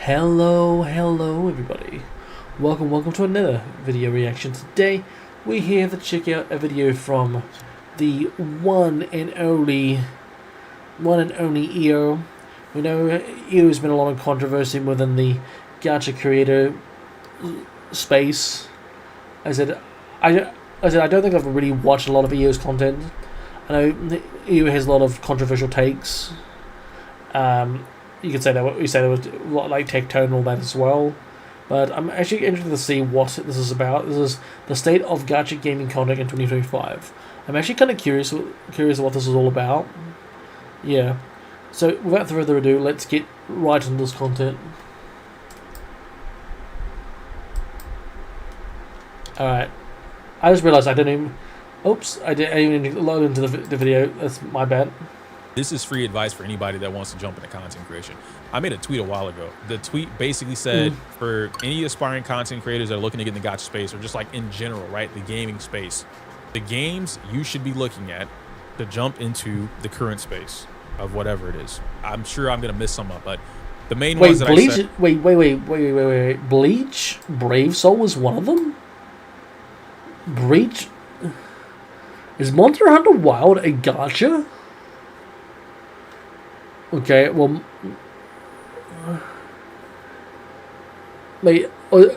Hello everybody. Welcome to another video reaction. Today we're here to check out a video from the one and only EO. We know EO has been a lot of controversy within the Gacha creator space. I don't think I've really watched a lot of EO's content. I know EO has a lot of controversial takes. You could say that we say there was a lot like Tectone and all that as well. But I'm actually interested to see what this is about. This is the state of Gacha gaming content in 2025. I'm actually kind of curious what this is all about. Yeah. So without further ado, let's get right into this content. Alright. I just realized I didn't even... Oops, I didn't even load into the video. That's my bad. This is free advice for anybody that wants to jump into content creation. I made a tweet a while ago. The tweet basically said for any aspiring content creators that are looking to get in the gacha space, or just like in general, right, the gaming space, the games you should be looking at to jump into the current space of whatever it is. I'm sure I'm gonna miss some up, but the main ones that Bleach, I said. Wait. Bleach, Brave Soul is one of them. Bleach. Is Monster Hunter Wild a gacha? Okay, well, wait, well,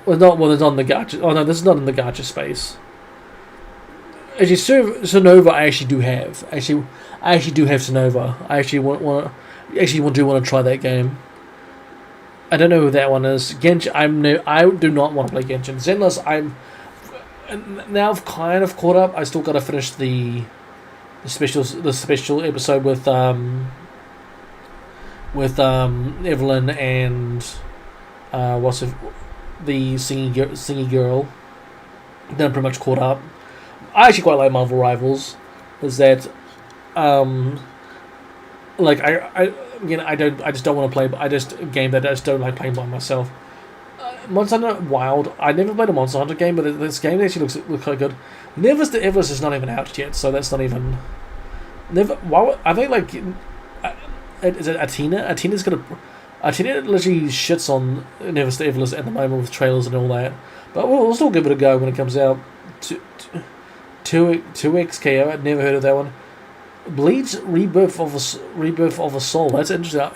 it's not in the gacha. Oh no, this is not in the gacha space. Actually, Sonova, I actually do have. I actually do have Sonova. I actually want to try that game. I don't know who that one is. Genshin. I do not want to play Genshin. Zenless. Now I've kind of caught up. I still got to finish the special episode with Evelyn and the singing girl. Then I'm pretty much caught up. I actually quite like Marvel Rivals. Is that like I just don't want to play. A game that I just don't like playing by myself. Monster Hunter Wild. I never played a Monster Hunter game, but this game actually looks quite good. Never's the Everest is not even out yet, so that's not even. I think like, is it Athena? Athena literally shits on Never's the Everest at the moment with trailers and all that, but we'll still give it a go when it comes out. 2XKO. I'd never heard of that one. Bleach Rebirth of a Soul. That's interesting.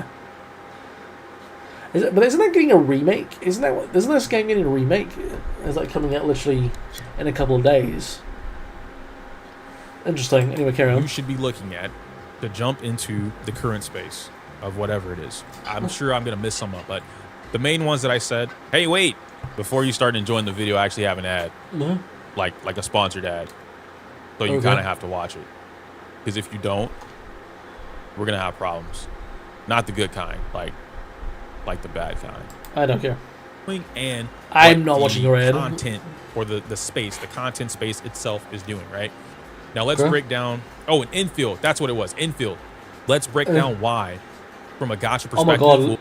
But isn't that getting a remake? Isn't this game getting a remake? It's like coming out literally in a couple of days. Interesting. Anyway, carry on. You should be looking at to jump into the current space of whatever it is. I'm sure I'm gonna miss some up, but the main ones that I said. Hey, wait! Before you start enjoying the video, I actually have an ad, like a sponsored ad. So you kind of have to watch it, because if you don't, we're gonna have problems. Not the good kind, like the bad kind. I don't care. And I'm not watching your ad. Content or the content space itself is doing, right? Now let's break down. Oh, an infield. That's what it was. Infield. Let's break down why, from a gacha perspective. Oh my god.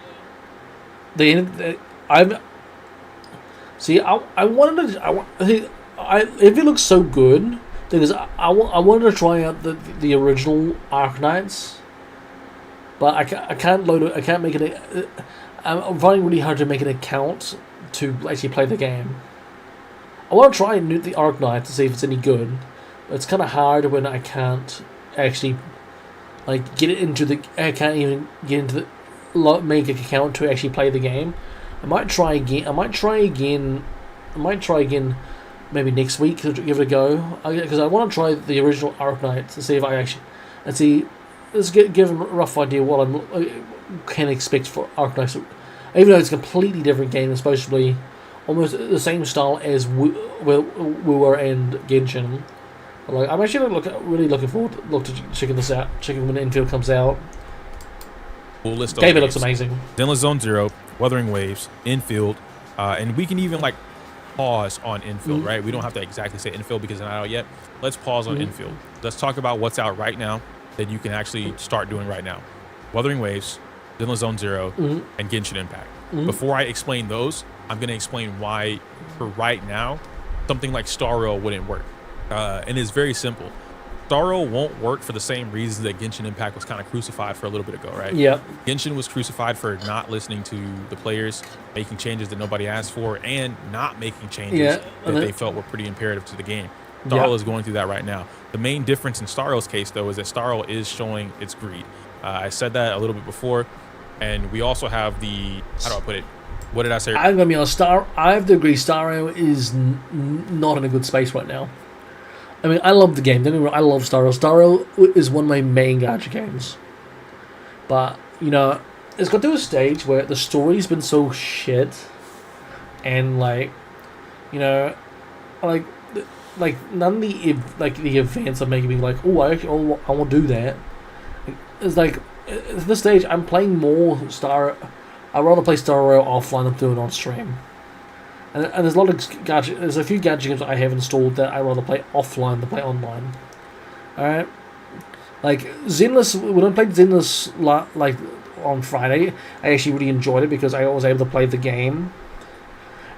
If it looks so good, because I wanted to try out the original Arknights, but I can't load it. I can't make it. I'm finding it really hard to make an account to actually play the game. I want to try the Arknight to see if it's any good, but it's kind of hard when I can't actually get it into the. I can't even get into the make an account to actually play the game. I might try again. I might try again. Maybe next week to give it a go, because I want to try the original Arknight to see if I actually let's give a rough idea what I can expect for Arknight. Even though it's a completely different game, it's supposed to be almost the same style as Wooer and Genshin. But I'm actually really looking forward to checking this out. Checking when Infield comes out. We'll list game looks amazing. Zenless Zone Zero, Wuthering Waves, Infield, and we can even pause on Infield, right? We don't have to exactly say Infield because it's not out yet. Let's pause on Infield. Let's talk about what's out right now that you can actually start doing right now. Wuthering Waves, Zenless Zone Zero, and Genshin Impact. Before I explain those, I'm going to explain why, for right now, something like Star Rail wouldn't work. And it's very simple. Starro won't work for the same reasons that Genshin Impact was kind of crucified for a little bit ago, right? Yeah. Genshin was crucified for not listening to the players, making changes that nobody asked for, and not making changes that they felt were pretty imperative to the game. Starro is going through that right now. The main difference in Starro's case, though, is that Starro is showing its greed. I said that a little bit before, and we also have the, how do I put it? What did I say? I'm gonna be honest. I have to agree. Starro is not in a good space right now. I mean, I love the game. Don't get me wrong, I love Starro. Starro is one of my main gacha games. But you know, it's got to a stage where the story's been so shit, and like, you know, like none of the events are making me like, oh, I want to do that. It's like at this stage, I'm playing more Starro. I'd rather play Starro offline than do it on stream. And there's a lot of gacha. There's a few gacha games that I have installed that I rather play offline than play online. All right, like Zenless. When I played Zenless like on Friday, I actually really enjoyed it because I was able to play the game.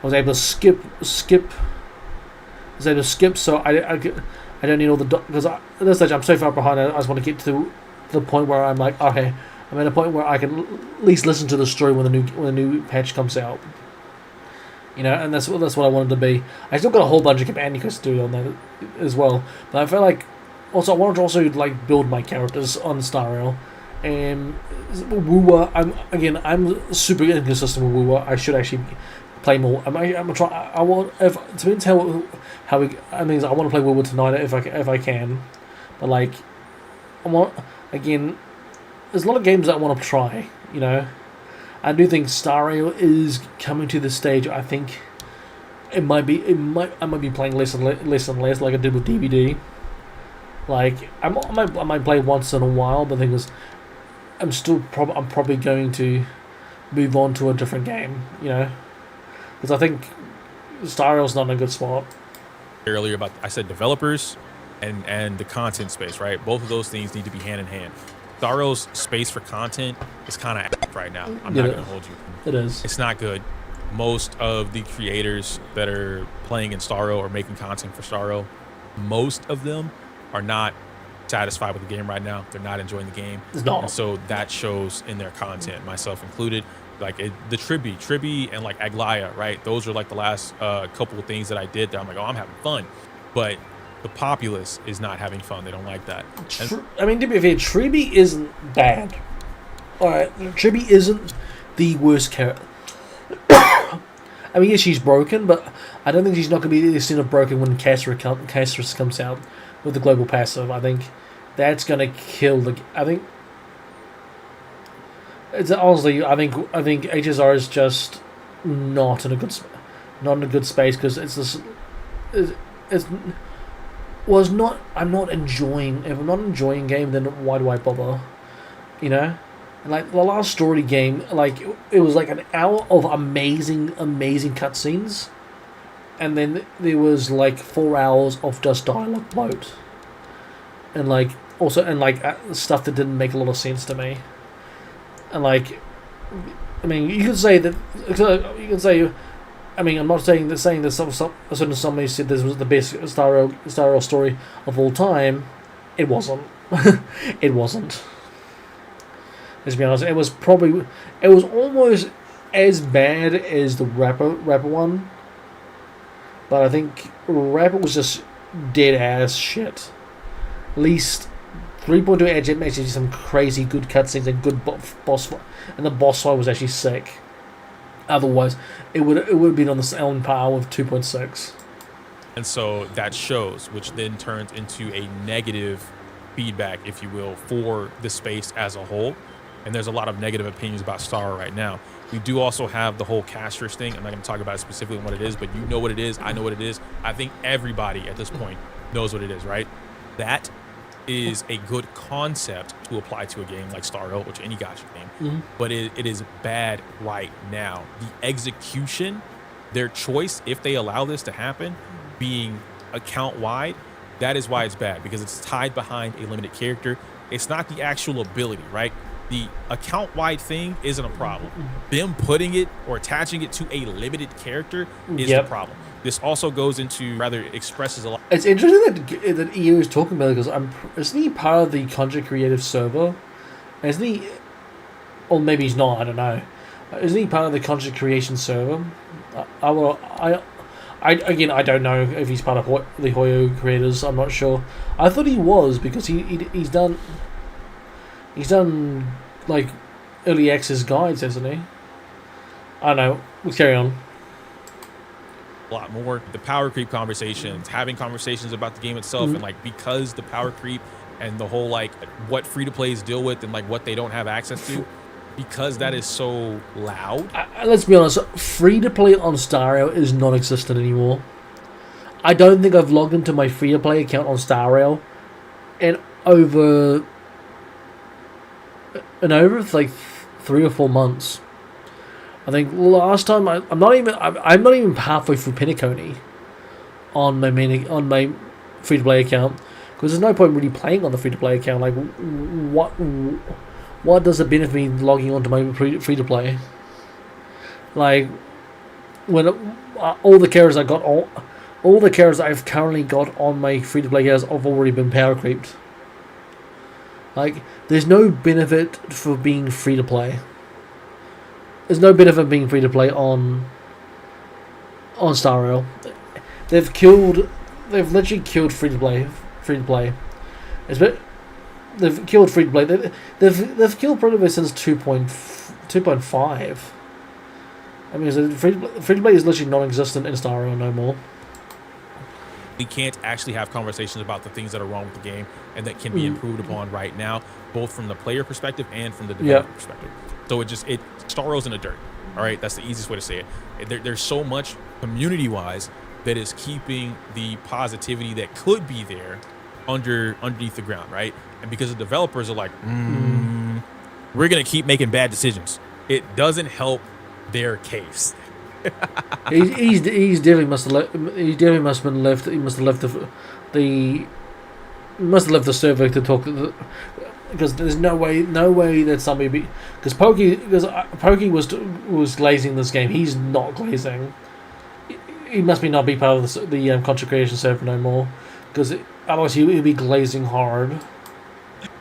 I was able to skip. I was able to skip, so I don't need all the because at this stage I'm so far behind. I just want to get to the point where I'm like, okay, I'm at a point where I can at least listen to the story when the new patch comes out. You know, and that's what I wanted to be. I still got a whole bunch of companion quests to do on that as well. But I felt like also I wanted to also like build my characters on Starro. And Woowa, I'm super inconsistent with Woowa. I should actually play more. I'm gonna try. I want to me tell how we. I mean, I want to play Woowa tonight if I can. But like, I want again. There's a lot of games that I want to try. You know. I do think Starro is coming to the stage. I think I might be playing less and less like I did with DVD. Like I might play once in a while, but the thing is, I'm probably going to move on to a different game. You know, because I think Starro's not in a good spot. Earlier I said developers and the content space, right? Both of those things need to be hand in hand. Starro's space for content is kind of right now. I'm not going to hold you. It is. It's not good. Most of the creators that are playing in Starro or making content for Starro, most of them are not satisfied with the game right now. They're not enjoying the game. No. And so that shows in their content, myself included. Like the Tribi and like Aglaya, right? Those are like the last couple of things that I did that I'm like, oh, I'm having fun. But the populace is not having fun. They don't like that. I mean, to be fair, Tribi isn't bad. Alright, Tribi isn't the worst character. I mean, yes, she's broken, but I don't think she's not going to be the extent of broken when Casterus comes out with the global passive. I think that's going to kill the. I think it's honestly. I think HSR is just not in a good space because it's this. It's was not. I'm not enjoying. If I'm not enjoying game, then why do I bother? You know, and like the last story game, like it was like an hour of amazing cutscenes, and then there was like 4 hours of just dialogue bloat, and like stuff that didn't make a lot of sense to me, and like, I mean, you could say that you can say. I mean, I'm not saying that somebody said this was the best Starro story of all time. It wasn't. It wasn't. Let's be honest. It was almost as bad as the rapper one. But I think Rapper was just dead ass shit. At least 3.2 Edge actually some crazy good cutscenes and good boss fight, and the boss fight was actually sick. Otherwise, it would have been on the own par with 2.6. And so that shows, which then turns into a negative feedback, if you will, for the space as a whole. And there's a lot of negative opinions about Starro right now. We do also have the whole Casterus thing. I'm not going to talk about it specifically what it is, but you know what it is. I know what it is. I think everybody at this point knows what it is, right? That is a good concept to apply to a game like Starro, which any gacha game, but it is bad right now. The execution, their choice, if they allow this to happen, being account wide, that is why it's bad, because it's tied behind a limited character. It's not the actual ability, right? The account wide thing isn't a problem. Them putting it or attaching it to a limited character is the problem. this also goes into rather expresses a lot. It's interesting that EU is talking about it because isn't he part of the Contra Creative server? Isn't he? Or maybe he's not. I don't know. Isn't he part of the content creation server? I don't know if he's part of the Hoyo creators. I'm not sure. I thought he was because he's done like early access guides, hasn't he? I don't know. We'll carry on. A lot more the power creep conversations, having conversations about the game itself, and like because the power creep and the whole like what free to plays deal with and like what they don't have access to. Because that is so loud. Let's be honest, free-to-play on Star Rail is non-existent anymore. I don't think I've logged into my free-to-play account on Star Rail in over like 3 or 4 months. I think last time I'm not even halfway through Pinnaconey on my free-to-play account because there's no point really playing on the free-to-play account. Like what does it benefit me logging onto my free-to-play? Like, when all the characters all the characters I've currently got on my free-to-play characters have already been power creeped. Like, there's no benefit for being free-to-play. There's no benefit being free-to-play on Star Rail. They've literally killed free-to-play. They've killed free to play. They've killed free-to-play since 2.5. I mean, free to play is literally non-existent in Star Rail no more. We can't actually have conversations about the things that are wrong with the game and that can be improved upon right now, both from the player perspective and from the developer perspective. So Star Rail's in the dirt. All right, that's the easiest way to say it. There's so much community-wise that is keeping the positivity that could be there underneath the ground, right? And because the developers are like, we're gonna keep making bad decisions, it doesn't help their case. He definitely must have left the server to talk because there's no way that somebody because Pokey was glazing this game. He's not glazing. He must not be part of the content creation server no more because otherwise he'd be glazing hard.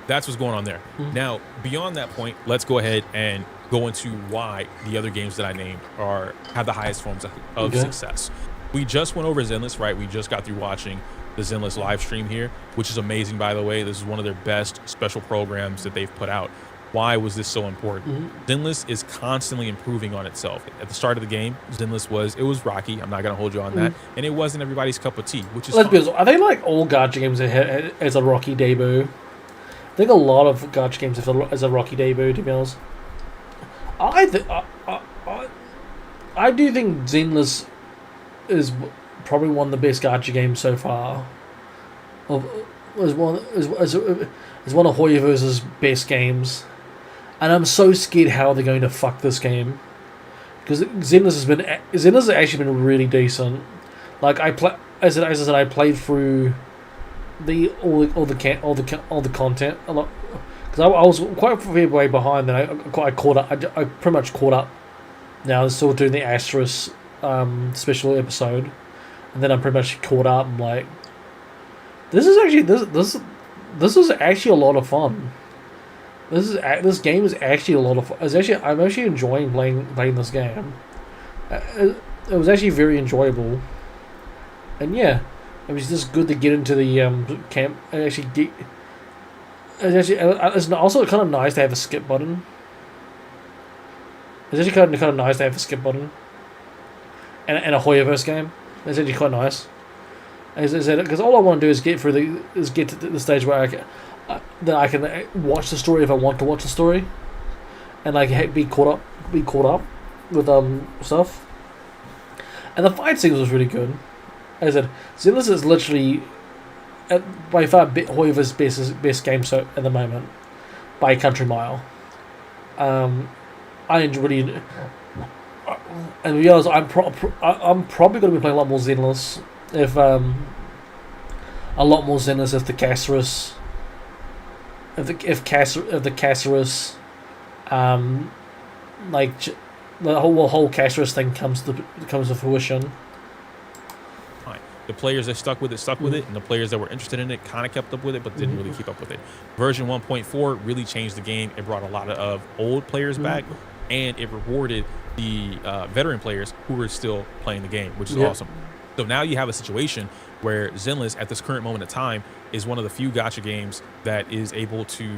That's what's going on there. Now, beyond that point, let's go ahead and go into why the other games that I named have the highest forms of success. We just went over Zenless, right? We just got through watching the Zenless live stream here, which is amazing, by the way. This is one of their best special programs that they've put out. Why was this so important? Zenless is constantly improving on itself. At the start of the game, Zenless was rocky. I'm not going to hold you on that. And it wasn't everybody's cup of tea, which is fine. I think like all gacha games as a rocky debut. I think a lot of gacha games as a rocky debut, to be honest. I do think Zenless is probably one of the best gacha games so far. Is one of Hoyoverse's best games, and I'm so scared how they're going to fuck this game because Zenless has actually been really decent. Like as I said, I played through all the content a lot because I was quite a way behind. Then I caught up. I pretty much caught up. Now I'm still doing the Asterisk special episode, and then I'm pretty much caught up. I'm like, this is actually a lot of fun. This game is actually a lot of fun. I'm actually enjoying playing this game. It was actually very enjoyable, and yeah. It was just good to get into the camp and actually get. It's also kind of nice to have a skip button. It's actually kind of nice to have a skip button. And a Hoyoverse game. It's actually quite nice. Because all I want to do is get to the stage where I can watch the story if I want to watch the story, and like be caught up with stuff. And the fight scene was really good. As I said, Zenless is literally by far Hoyover's best game at the moment, by a country mile. I really, and to be honest, I'm probably going to be playing a lot more Zenless if the Caceres, like the whole Caceres thing comes to fruition. The players that stuck with it, and the players that were interested in it kind of kept up with it, but didn't really keep up with it. Version 1.4 really changed the game. It brought a lot of old players back, and it rewarded the veteran players who were still playing the game, which is awesome. So now you have a situation where Zenless, at this current moment of time, is one of the few gacha games that is able to,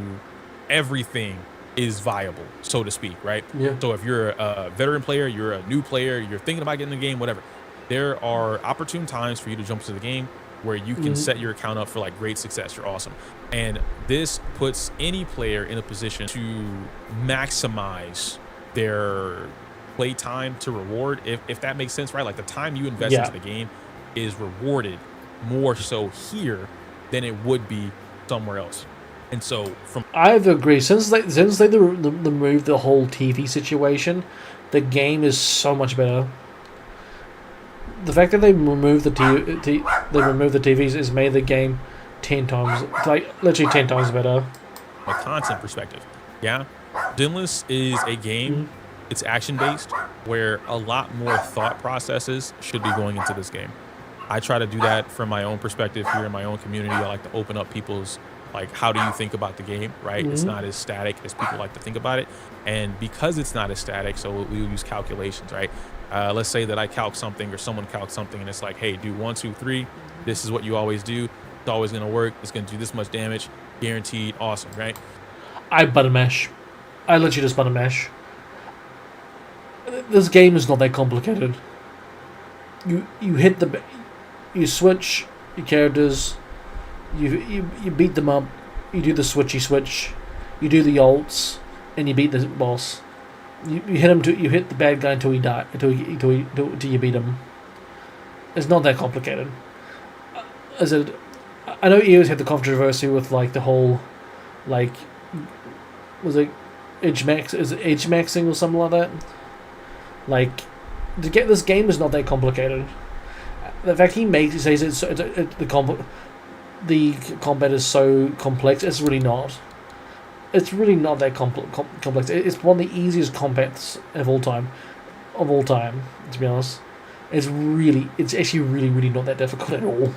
everything is viable, so to speak, right? Yeah. So if you're a veteran player, you're a new player, you're thinking about getting in the game, whatever, there are opportune times for you to jump into the game where you can set your account up for like great success. You're awesome. And this puts any player in a position to maximize their play time to reward, if that makes sense, right? Like the time you invest into the game is rewarded more so here than it would be somewhere else. And so I have to agree, since they removed the whole TV situation, the game is so much better. The fact that they removed the TVs has made the game 10 times, like literally 10 times better. A content perspective, yeah. Zenless is a game. It's action based, where a lot more thought processes should be going into this game. I try to do that from my own perspective here in my own community. I like to open up people's, like, how do you think about the game, right? It's not as static as people like to think about it. And because it's not as static, so we use calculations, right? Let's say that I calc something or someone calcs something, and it's like, hey, do 1, 2, 3. This is what you always do. It's always going to work. It's going to do this much damage. Guaranteed. Awesome, right? I button mash. I literally just button mash. This game is not that complicated. You switch your characters. You beat them up. You do the switchy switch. You do the ults, and you beat the boss. You hit him you hit the bad guy until he die until you beat him. It's not that complicated. I know EOS had the controversy with like the whole, like, was it edge maxing or something like that. Like, to get this game is not that complicated. The fact he says the combat is so complex, it's really not. It's really not that complex. It's one of the easiest combats of all time. To be honest, it's actually really not that difficult at all.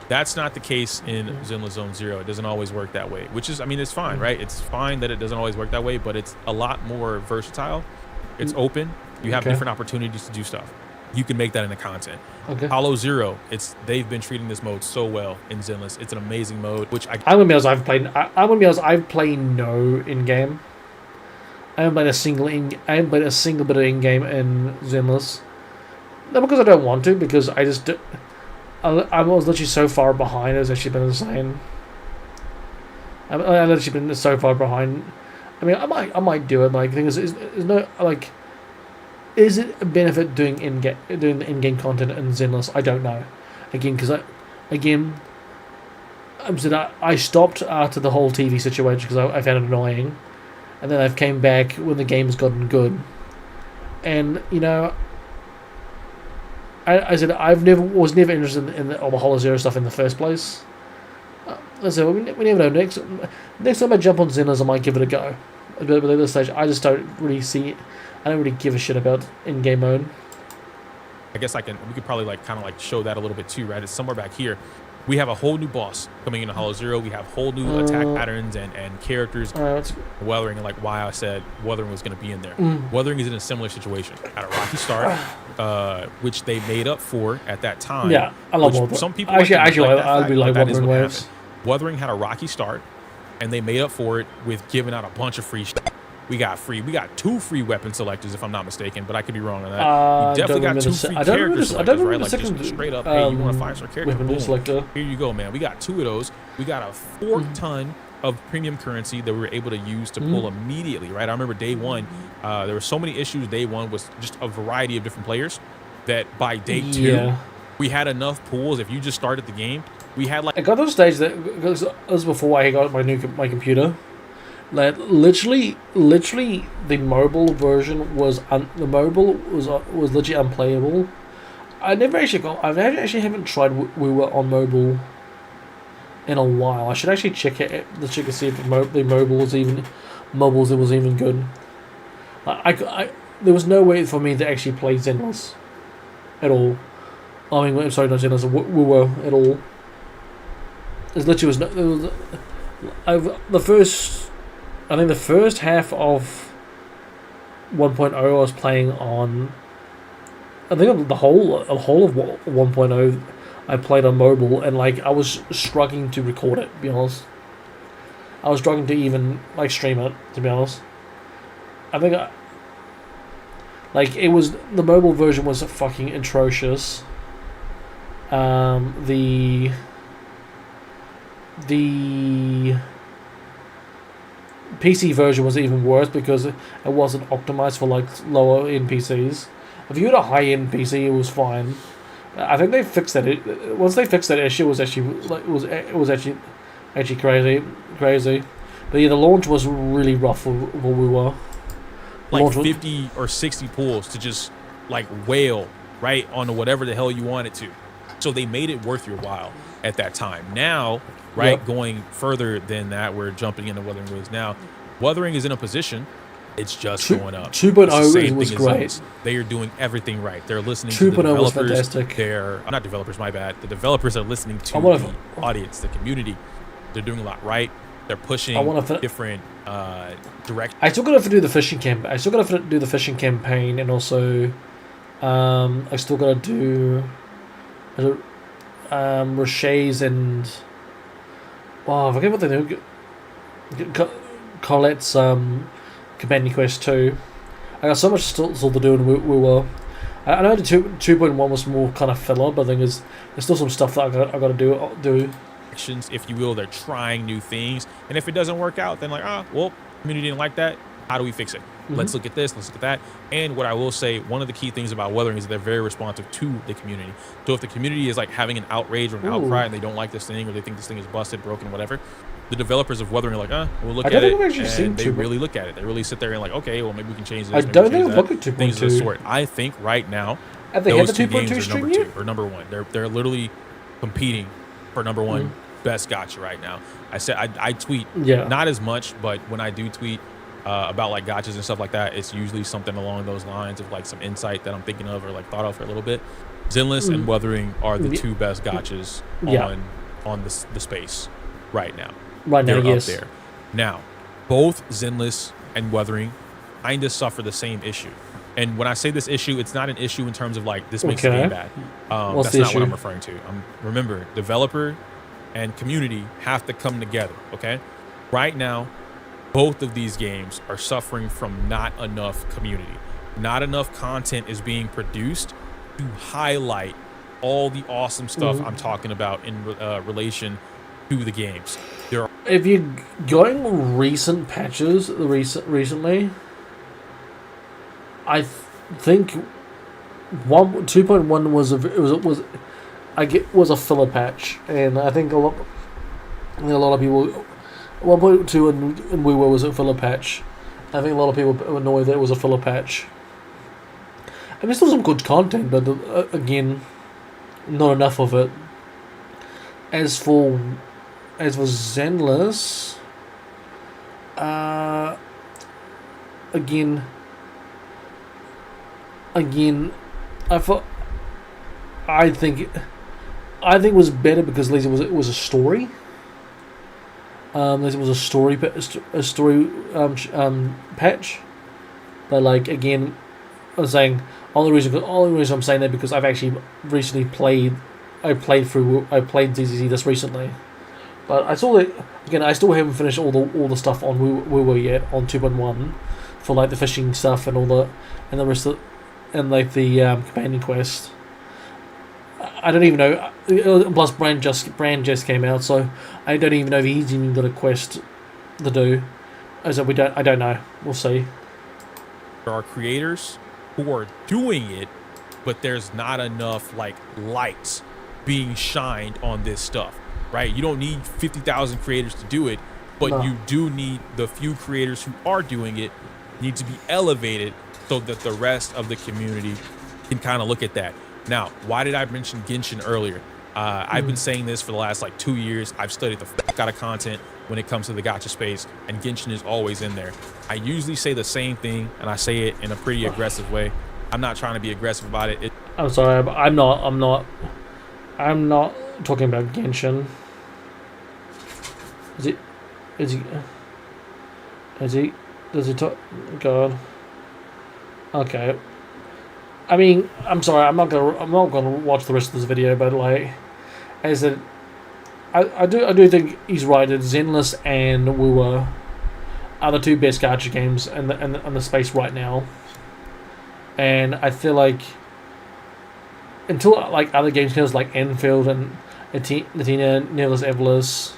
That's not the case in Zenless Zone Zero. It doesn't always work that way, which is, I mean, it's fine, right? It's fine that it doesn't always work that way, but it's a lot more versatile. It's open. You have different opportunities to do stuff. You can make that into content. Hollow Zero, they've been treating this mode so well in Zenless. It's an amazing mode, which I'm gonna be honest, I've played no in-game. I haven't played a single bit of in-game in Zenless. Not because I don't want to, because I was literally so far behind. It's actually been insane. I've literally been so far behind. I mean, I might do it. Like, the thing is no, like, is it a benefit doing the in-game content in Zenless? I don't know. Again, because I stopped after the whole TV situation because I found it annoying, and then I've came back when the game's gotten good, and you know, I said was never interested in all the Hollow Zero stuff in the first place. I said, we never know. Next time I jump on Zenless, I might give it a go. But at this stage, I just don't really see it. I don't really give a shit about in-game mode. I guess we could probably kind of show that a little bit too, right? It's somewhere back here. We have a whole new boss coming into Hollow Zero. We have whole new attack patterns and characters. Weathering, and why I said Weathering was going to be in there. Weathering is in a similar situation. Had a rocky start, which they made up for at that time. Yeah, I love Weathering. Some people I really like Weathering waves. Weathering had a rocky start, and they made up for it with giving out a bunch of free shit. We got 2 free weapon selectors, if I'm not mistaken, but I could be wrong on that. We definitely got 2 free character selectors, right? Like, just straight up, hey, you want a 5-star character? Boom. Selector. Here you go, man. We got 2 of those. We got a 4-ton of premium currency that we were able to use to pull immediately, right? I remember day one, there were so many issues. Day one was just a variety of different players that by day 2, we had enough pools. If you just started the game, we had I got to the stage that, because it was before I got my computer. Like, literally, the mobile version was literally unplayable. I never actually haven't tried we were on mobile in a while. I should actually check it to see if the mobile was even good. There was no way for me to actually play Zenless at all. I mean, I'm sorry, not Zenless, Woo at all. There's literally was no. There was, the first, I think the first half of 1.0 I was playing on. I think the whole of 1.0 I played on mobile, and like I was struggling to record it. To be honest, I was struggling to even like stream it. To be honest, I think like it was the mobile version was fucking atrocious. The PC version was even worse because it wasn't optimized for like lower end PCs. If you had a high end PC, it was fine. I think they fixed that. Once they fixed that issue, it was actually like it was actually crazy. But yeah, the launch was really rough for where we were. Like 50 or 60 pulls to just like wail right onto whatever the hell you wanted to. So they made it worth your while at that time. Now, right, yep. Going further than that, we're jumping into Wuthering Waves now. Wuthering is in a position, it's just going up. 2.0 was great. They are doing everything right. They're listening to the developers. Was fantastic. They're not developers, my bad. The developers are listening to the audience, the community. They're doing a lot right. They're pushing different directions. I still got to do the fishing camp. I still got to do the fishing campaign, and also, I still got to do, Rocher's and, I forget what they do. Colette's companion quest too. I got so much still to do, and we were. I know the 2.1 was more kind of filler, but the thing is, there's still some stuff that I got to do. If you will, they're trying new things, and if it doesn't work out, then like, well, community didn't like that. How do we fix it? Mm-hmm. Let's look at this. Let's look at that. And what I will say, one of the key things about Wuthering is they're very responsive to the community. So if the community is like having an outrage or an outcry, and they don't like this thing, or they think this thing is busted, broken, whatever, the developers of Wuthering are like, we'll look at it. And they really look at it. They really sit there and like, okay, well, maybe we can change this. I don't think I've looked at 2.2. Things of the sort. I think right now, have they those had the two 2.2 games stream are number 2 or number 1. They're literally competing for number 1 best gacha right now. I said I tweet not as much, but when I do tweet about like gachas and stuff like that, it's usually something along those lines of like some insight that I'm thinking of or like thought of for a little bit. Zenless and Wuthering are the 2 best gachas on the space right now. They're up there. Now, both Zenless and Wuthering kind of suffer the same issue. And when I say this issue, it's not an issue in terms of like this makes the game bad. That's not what I'm referring to. Remember, developer and community have to come together, okay? Right now, both of these games are suffering from not enough community. Not enough content is being produced to highlight all the awesome stuff I'm talking about in relation to the games. If you're going recent patches, recently, I think 2.1 was a filler patch, and I think a lot of people 1.2 and we was a filler patch. I think a lot of people were annoyed that it was a filler patch. I mean, there's still some good content, but again, not enough of it. As for Zenless, again, I think it was better because at least it was a story. At least it was a story patch. But like again, I'm saying only reason I'm saying that because I've actually recently played ZZZ this recently. But I saw that again. I still haven't finished all the stuff on Woo yet on 2.1 for like the fishing stuff and the rest of like the companion quest. I don't even know. Plus, Brand just came out, so I don't even know if he's even got a quest to do. As I don't know. We'll see. There are creators who are doing it, but there's not enough like lights being shined on this stuff, right? You don't need 50,000 creators to do it, but you do need the few creators who are doing it need to be elevated so that the rest of the community can kind of look at that. Now, why did I mention Genshin earlier? I've been saying this for the last like 2 years. I've studied the fuck out of content when it comes to the gacha space, and Genshin is always in there. I usually say the same thing, and I say it in a pretty aggressive way. I'm not trying to be aggressive about it. I'm sorry, but I'm not talking about Genshin. Is he? Does he talk? God. Okay. I mean, I'm sorry. I'm not gonna watch the rest of this video, but like, as I do think he's right. That Zenless and Woowa are the two best gacha games in the space right now, and I feel like until like other games like Enfield and Latina Neverless Everless,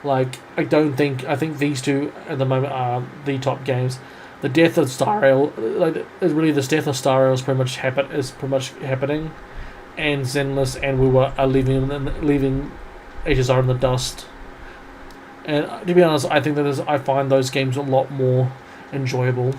like I think these two at the moment are the top games. The death of Star Rail, like really the death of Star Rail is pretty much happening, and Zenless and Woowa are leaving HSR in the dust. And to be honest, I think I find those games a lot more enjoyable.